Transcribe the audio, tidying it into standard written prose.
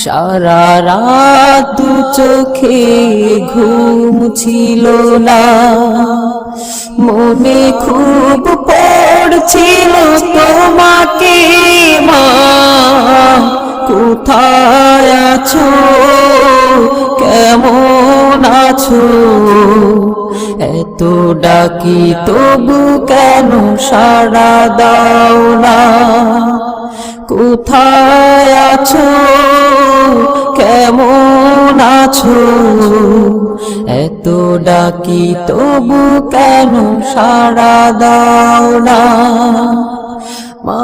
সারা রাত দু চোখে ঘুম ছিল না, মনে খুব পড়ছিল তোমাকে মা, কোথায় আছো, কেমন আছো, এত ডাকি তবু কেন সাড়া দাও না, কোথায় আছো, কেমন আছো, এত ডাকি তবু কেন সাড়া দাও না মা।